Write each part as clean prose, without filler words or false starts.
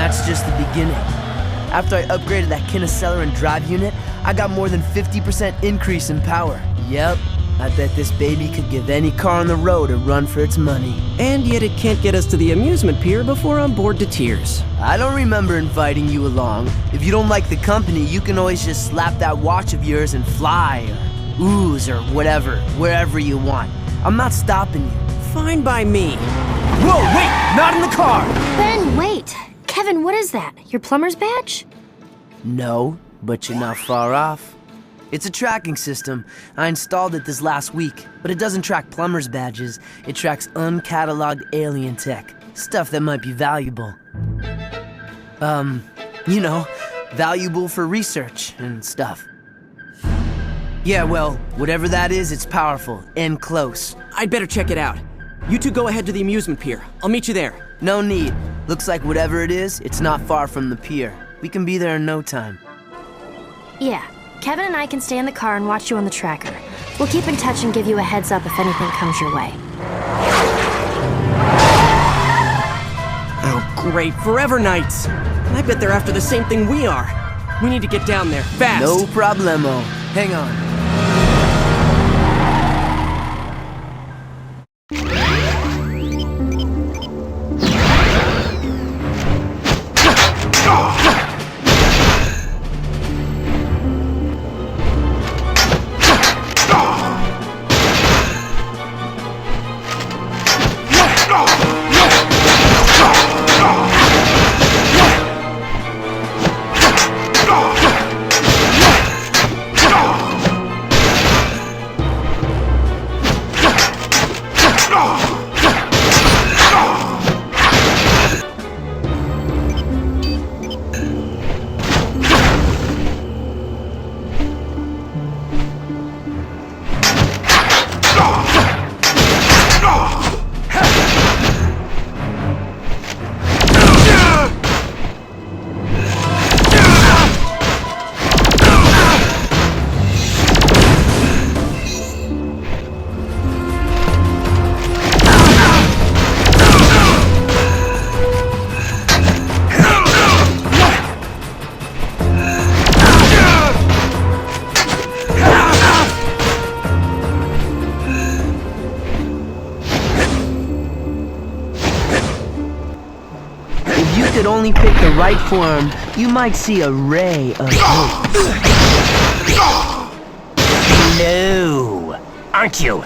that's just the beginning. After I upgraded that Kinocellor and drive unit, I got more than 50% increase in power. Yep, I bet this baby could give any car on the road a run for its money. And yet it can't get us to the amusement pier before I'm bored to tears. I don't remember inviting you along. If you don't like the company, you can always just slap that watch of yours and fly, or ooze, or whatever, wherever you want. I'm not stopping you. Fine by me. Whoa, wait! Not in the car! Ben, wait! Kevin, what is that? Your plumber's badge? No, but you're not far off. It's a tracking system. I installed it this last week, but it doesn't track plumber's badges. It tracks uncatalogued alien tech. Stuff that might be valuable. You know, valuable for research and stuff. Yeah, well, whatever that is, it's powerful and close. I'd better check it out. You two go ahead to the amusement pier. I'll meet you there. No need. Looks like whatever it is, it's not far from the pier. We can be there in no time. Yeah, Kevin and I can stay in the car and watch you on the tracker. We'll keep in touch and give you a heads up if anything comes your way. Oh, great. Forever Knights. I bet they're after the same thing we are. We need to get down there, fast. No problemo. Hang on. Could only pick the right form, you might see a ray of hope. No, aren't you?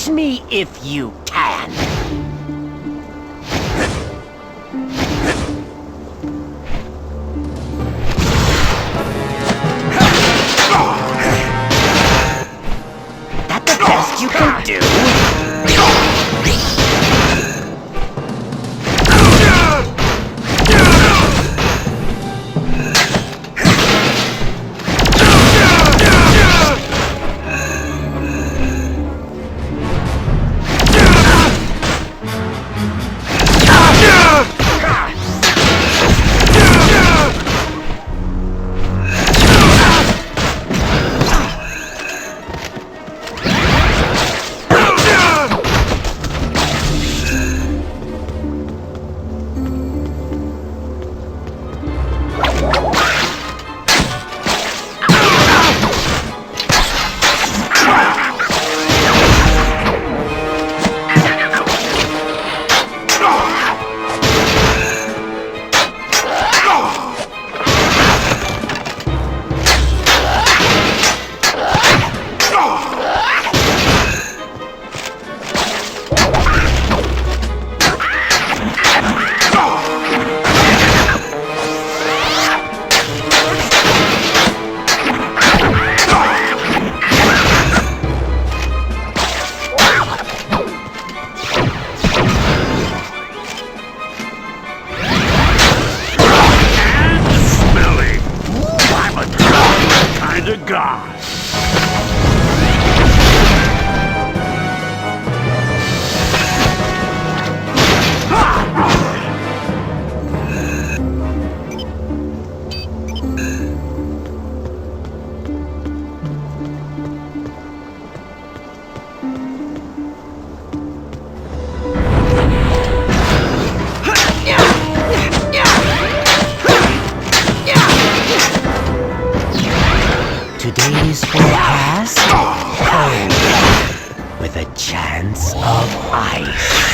Me if you can. That the best you can do? chance of ice.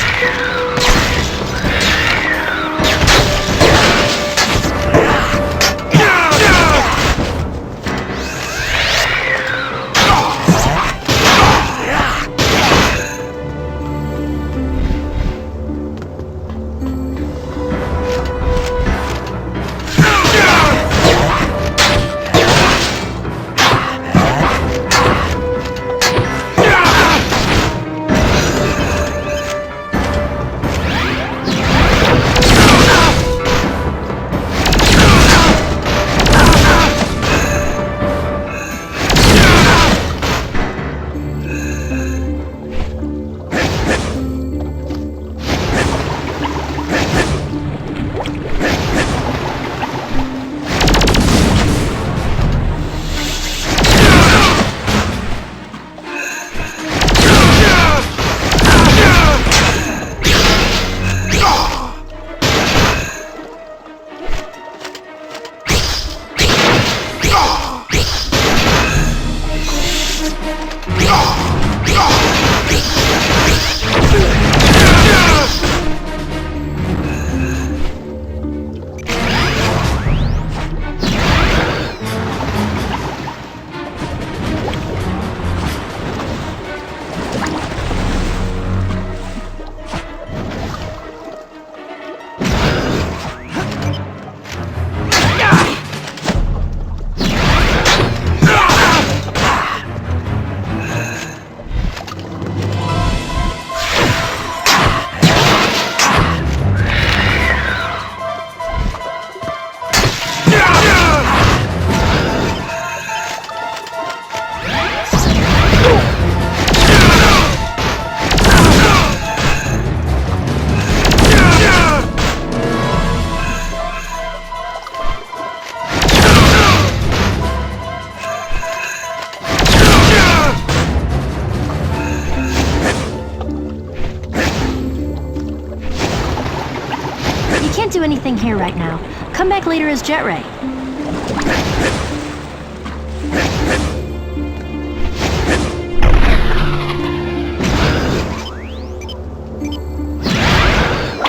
Do anything here right now. Come back later as Jetray.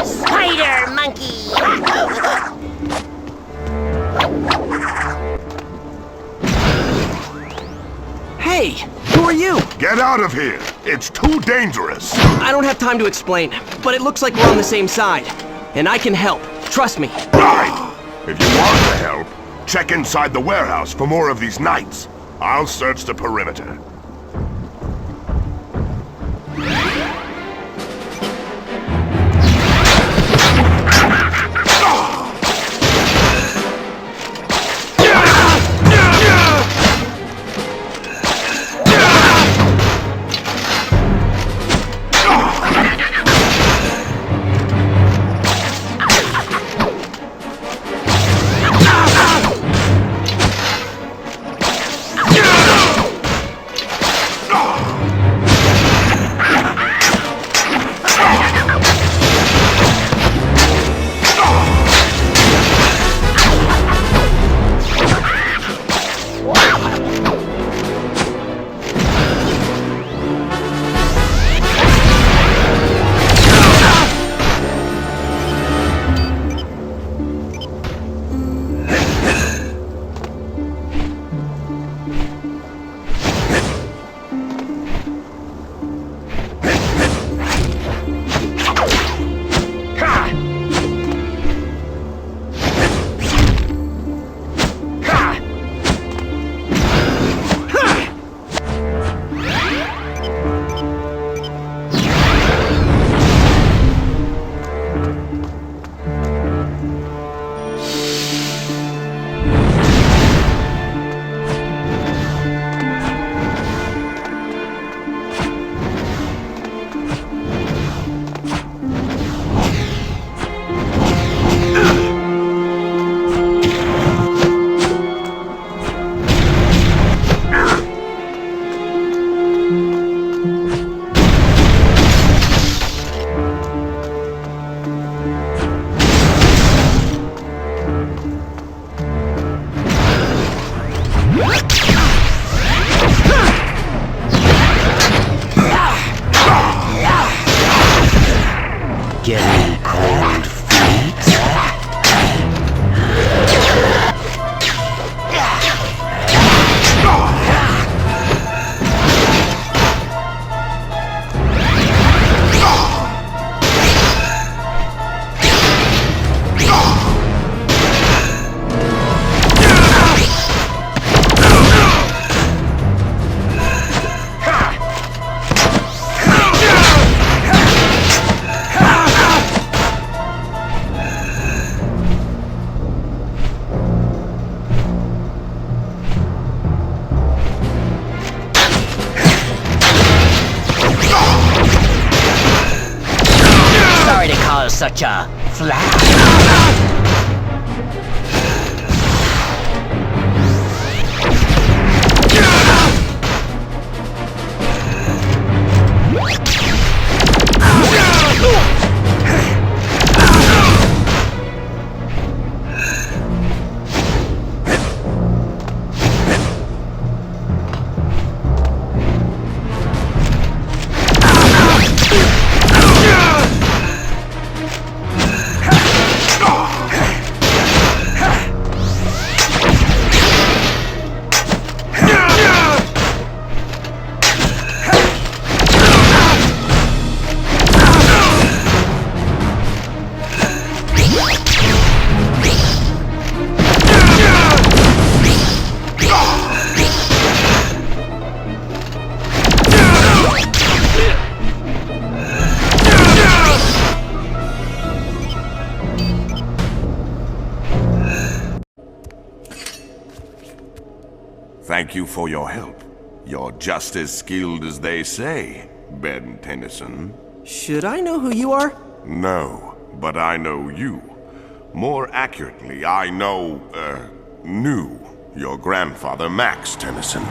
Spidermonkey! Hey, who are you? Get out of here! It's too dangerous! I don't have time to explain, but it looks like we're on the same side. And I can help. Trust me. Right! If you want to help, check inside the warehouse for more of these knights. I'll search the perimeter. Getting cold feet? Such a flash. Thank you for your help. You're just as skilled as they say, Ben Tennyson. Should I know who you are? No, but I know you. More accurately, I knew your grandfather, Max Tennyson.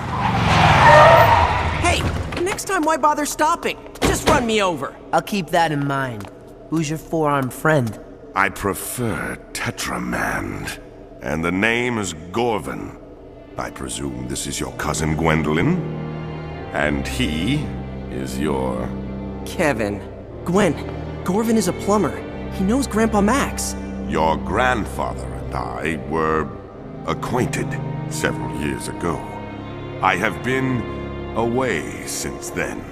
Hey, next time why bother stopping? Just run me over. I'll keep that in mind. Who's your four-armed friend? I prefer Tetramand, and the name is Gorvin. I presume this is your cousin Gwendolyn? And he is your... Kevin. Gwen. Gorvin is a plumber. He knows Grandpa Max. Your grandfather and I were acquainted several years ago. I have been away since then.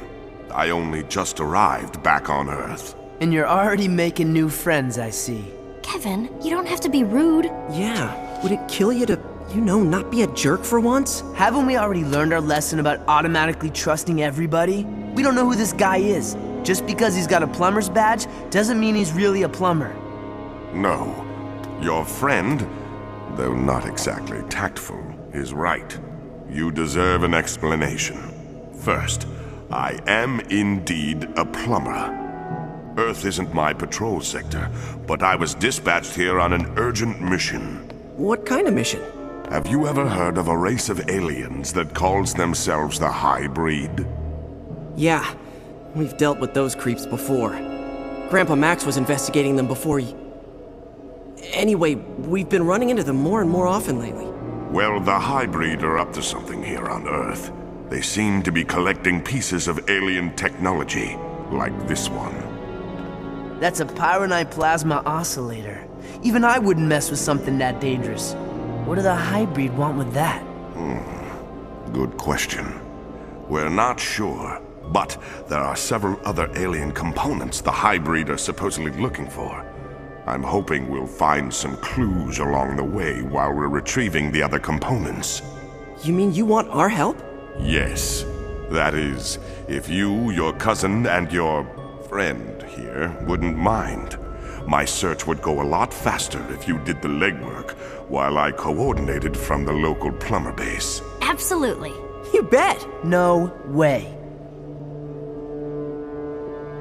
I only just arrived back on Earth. And you're already making new friends, I see. Kevin, you don't have to be rude. Yeah, would it kill you to, not be a jerk for once? Haven't we already learned our lesson about automatically trusting everybody? We don't know who this guy is. Just because he's got a plumber's badge doesn't mean he's really a plumber. No. Your friend, though not exactly tactful, is right. You deserve an explanation. First, I am indeed a plumber. Earth isn't my patrol sector, but I was dispatched here on an urgent mission. What kind of mission? Have you ever heard of a race of aliens that calls themselves the High Breed? Yeah, we've dealt with those creeps before. Grandpa Max was investigating them before Anyway, we've been running into them more and more often lately. Well, the High Breed are up to something here on Earth. They seem to be collecting pieces of alien technology, like this one. That's a pyronite plasma oscillator. Even I wouldn't mess with something that dangerous. What do the hybrid want with that? Good question. We're not sure, but there are several other alien components the hybrid are supposedly looking for. I'm hoping we'll find some clues along the way while we're retrieving the other components. You mean you want our help? Yes. That is, if you, your cousin, and your friend here wouldn't mind. My search would go a lot faster if you did the legwork, while I coordinated from the local plumber base. Absolutely. You bet! No way.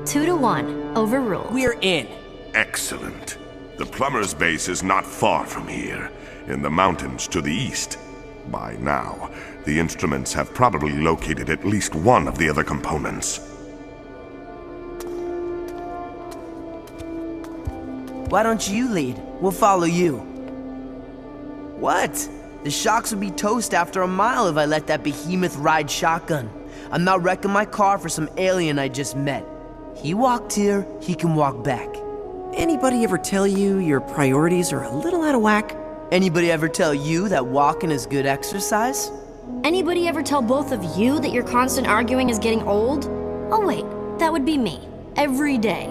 2-1. Overruled. We're in. Excellent. The plumber's base is not far from here, in the mountains to the east. By now, the instruments have probably located at least one of the other components. Why don't you lead? We'll follow you. What? The shocks would be toast after a mile if I let that behemoth ride shotgun. I'm not wrecking my car for some alien I just met. He walked here, he can walk back. Anybody ever tell you your priorities are a little out of whack? Anybody ever tell you that walking is good exercise? Anybody ever tell both of you that your constant arguing is getting old? Oh wait, that would be me. Every day.